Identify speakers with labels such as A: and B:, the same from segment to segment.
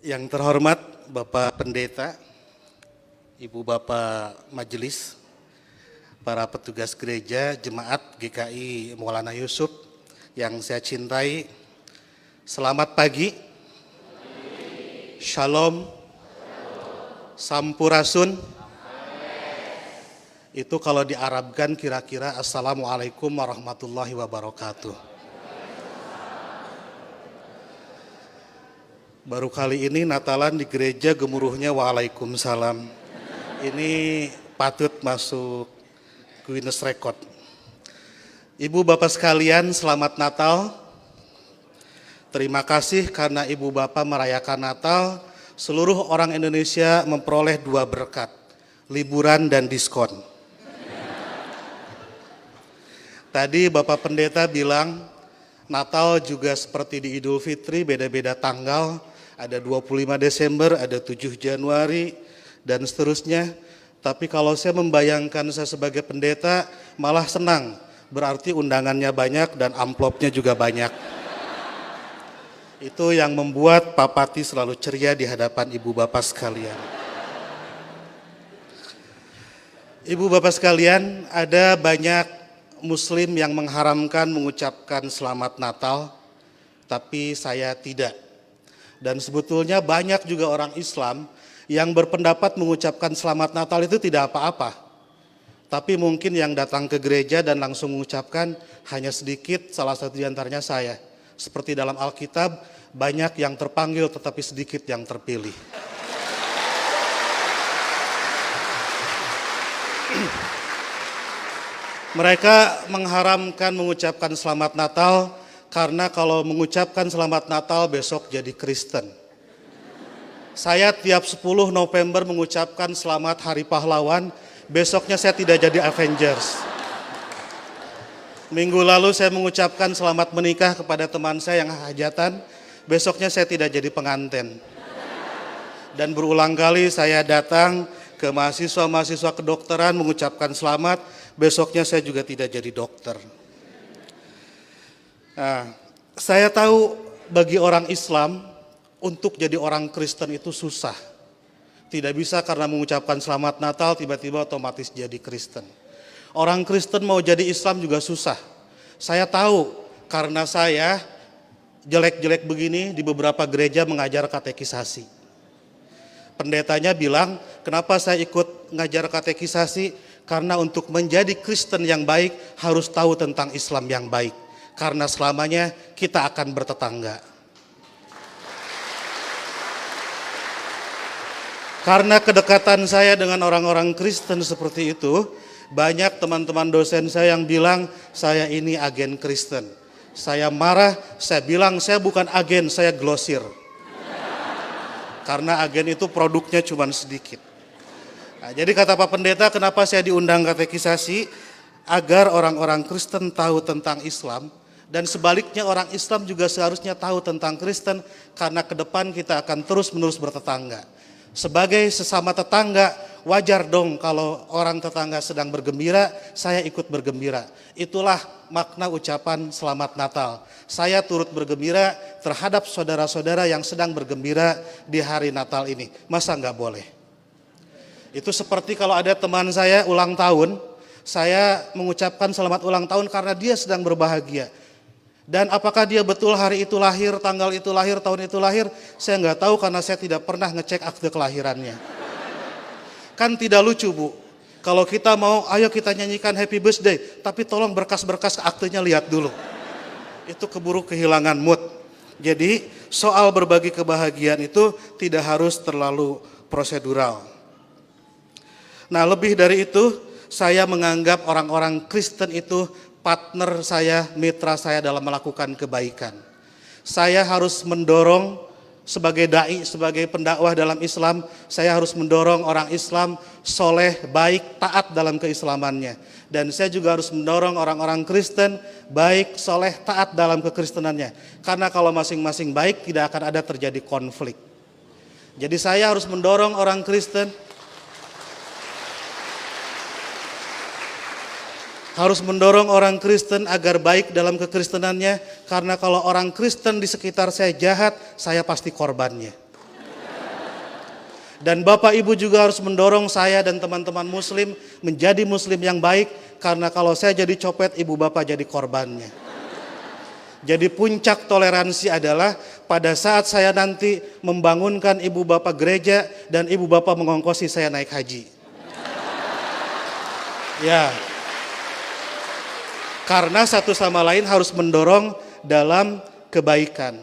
A: Yang terhormat Bapak Pendeta, Ibu Bapak Majelis, para petugas gereja, jemaat GKI Maulana Yusuf yang saya cintai, selamat pagi, Shalom, Sampurasun. Itu kalau diarabkan kira-kira Assalamualaikum warahmatullahi wabarakatuh. Baru kali ini Natalan di gereja gemuruhnya Waalaikumsalam. Ini patut masuk Guinness Record. Ibu Bapak sekalian, selamat Natal. Terima kasih karena Ibu Bapak merayakan Natal. Seluruh orang Indonesia memperoleh 2 berkat, liburan dan diskon. Tadi Bapak Pendeta bilang Natal juga seperti di Idul Fitri, beda-beda tanggal. Ada 25 Desember, ada 7 Januari, dan seterusnya. Tapi kalau saya membayangkan saya sebagai pendeta, malah senang. Berarti undangannya banyak dan amplopnya juga banyak. Itu yang membuat Pak Pati selalu ceria di hadapan Ibu Bapak sekalian. Ibu Bapak sekalian, ada banyak Muslim yang mengharamkan mengucapkan Selamat Natal, tapi saya tidak. Dan sebetulnya banyak juga orang Islam yang berpendapat mengucapkan Selamat Natal itu tidak apa-apa. Tapi mungkin yang datang ke gereja dan langsung mengucapkan hanya sedikit, salah satu di antaranya saya. Seperti dalam Alkitab, banyak yang terpanggil tetapi sedikit yang terpilih. Mereka mengharamkan mengucapkan Selamat Natal karena kalau mengucapkan Selamat Natal besok jadi Kristen. Saya tiap 10 November mengucapkan Selamat Hari Pahlawan, besoknya saya tidak jadi Avengers. Minggu lalu saya mengucapkan selamat menikah kepada teman saya yang hajatan, besoknya saya tidak jadi pengantin. Dan berulang kali saya datang ke mahasiswa-mahasiswa kedokteran mengucapkan selamat, besoknya saya juga tidak jadi dokter. Nah, saya tahu bagi orang Islam untuk jadi orang Kristen itu susah. Tidak bisa karena mengucapkan selamat Natal tiba-tiba otomatis jadi Kristen. Orang Kristen mau jadi Islam juga susah. Saya tahu karena saya jelek-jelek begini di beberapa gereja mengajar katekisasi. Pendetanya bilang, kenapa saya ikut ngajar katekisasi? Karena untuk menjadi Kristen yang baik harus tahu tentang Islam yang baik. Karena selamanya kita akan bertetangga. Karena kedekatan saya dengan orang-orang Kristen seperti itu, banyak teman-teman dosen saya yang bilang saya ini agen Kristen. Saya marah, saya bilang saya bukan agen, saya glosir. Karena agen itu produknya cuma sedikit. Nah, jadi kata Pak Pendeta, kenapa saya diundang katekisasi? Agar orang-orang Kristen tahu tentang Islam. Dan sebaliknya orang Islam juga seharusnya tahu tentang Kristen, karena ke depan kita akan terus-menerus bertetangga. Sebagai sesama tetangga, wajar dong kalau orang tetangga sedang bergembira, saya ikut bergembira. Itulah makna ucapan Selamat Natal. Saya turut bergembira terhadap saudara-saudara yang sedang bergembira di hari Natal ini. Masa nggak boleh? Itu seperti kalau ada teman saya ulang tahun, saya mengucapkan selamat ulang tahun karena dia sedang berbahagia. Dan apakah dia betul hari itu lahir, tanggal itu lahir, tahun itu lahir, saya nggak tahu karena saya tidak pernah ngecek akte kelahirannya. Kan tidak lucu, Bu. Kalau kita mau, ayo kita nyanyikan happy birthday, tapi tolong berkas-berkas aktenya lihat dulu. Itu keburu kehilangan mood. Jadi soal berbagi kebahagiaan itu tidak harus terlalu prosedural. Nah, lebih dari itu, saya menganggap orang-orang Kristen itu partner saya, mitra saya dalam melakukan kebaikan. Saya harus mendorong sebagai dai, sebagai pendakwah dalam Islam, saya harus mendorong orang Islam soleh, baik, taat dalam keislamannya. Dan saya juga harus mendorong orang-orang Kristen baik, soleh, taat dalam kekristenannya. Karena kalau masing-masing baik tidak akan ada terjadi konflik. Jadi saya harus mendorong orang Kristen agar baik dalam kekristenannya, karena kalau orang Kristen di sekitar saya jahat, saya pasti korbannya. Dan Bapak Ibu juga harus mendorong saya dan teman-teman muslim menjadi muslim yang baik, karena kalau saya jadi copet, ibu bapak jadi korbannya. Jadi puncak toleransi adalah pada saat saya nanti membangunkan ibu bapak gereja dan ibu bapak mengongkosi saya naik haji. Ya. Karena satu sama lain harus mendorong dalam kebaikan.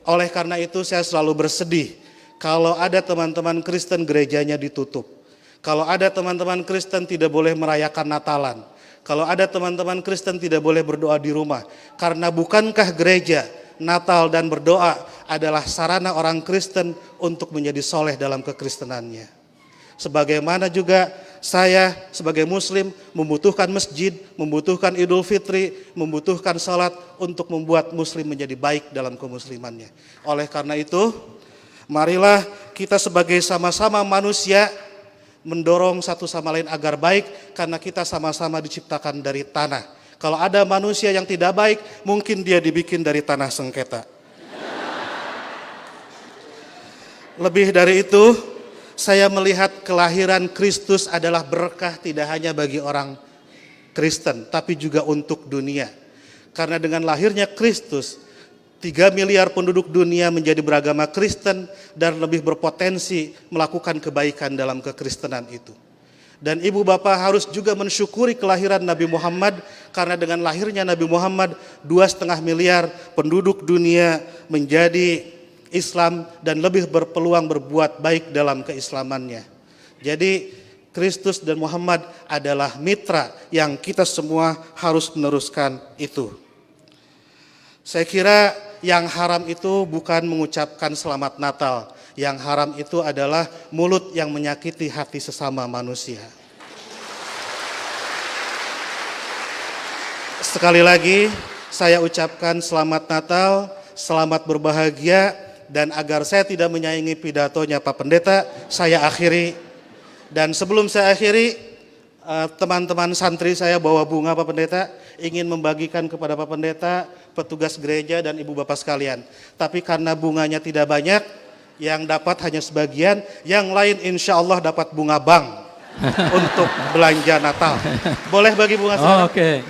A: Oleh karena itu saya selalu bersedih kalau ada teman-teman Kristen gerejanya ditutup. Kalau ada teman-teman Kristen tidak boleh merayakan Natalan. Kalau ada teman-teman Kristen tidak boleh berdoa di rumah. Karena bukankah gereja, Natal dan berdoa adalah sarana orang Kristen untuk menjadi soleh dalam kekristenannya. Sebagaimana juga saya sebagai muslim membutuhkan masjid, membutuhkan Idul Fitri, membutuhkan salat untuk membuat muslim menjadi baik dalam kemuslimannya. Oleh karena itu, marilah kita sebagai sama-sama manusia mendorong satu sama lain agar baik, karena kita sama-sama diciptakan dari tanah. Kalau ada manusia yang tidak baik, mungkin dia dibikin dari tanah sengketa. Lebih dari itu, saya melihat kelahiran Kristus adalah berkah tidak hanya bagi orang Kristen, tapi juga untuk dunia. Karena dengan lahirnya Kristus, 3 miliar penduduk dunia menjadi beragama Kristen dan lebih berpotensi melakukan kebaikan dalam kekristenan itu. Dan ibu bapak harus juga mensyukuri kelahiran Nabi Muhammad, karena dengan lahirnya Nabi Muhammad 2,5 miliar penduduk dunia menjadi Islam dan lebih berpeluang berbuat baik dalam keislamannya. Jadi Kristus dan Muhammad adalah mitra yang kita semua harus meneruskan itu. Saya kira yang haram itu bukan mengucapkan selamat Natal. Yang haram itu adalah mulut yang menyakiti hati sesama manusia. Sekali lagi saya ucapkan selamat Natal, selamat berbahagia. Dan agar saya tidak menyaingi pidatonya Pak Pendeta, saya akhiri. Dan sebelum saya akhiri, teman-teman santri saya bawa bunga Pak Pendeta, ingin membagikan kepada Pak Pendeta, petugas gereja dan ibu bapak sekalian. Tapi karena bunganya tidak banyak, yang dapat hanya sebagian, yang lain insya Allah dapat bunga bank untuk belanja Natal. Boleh bagi bunga saya?
B: Oke.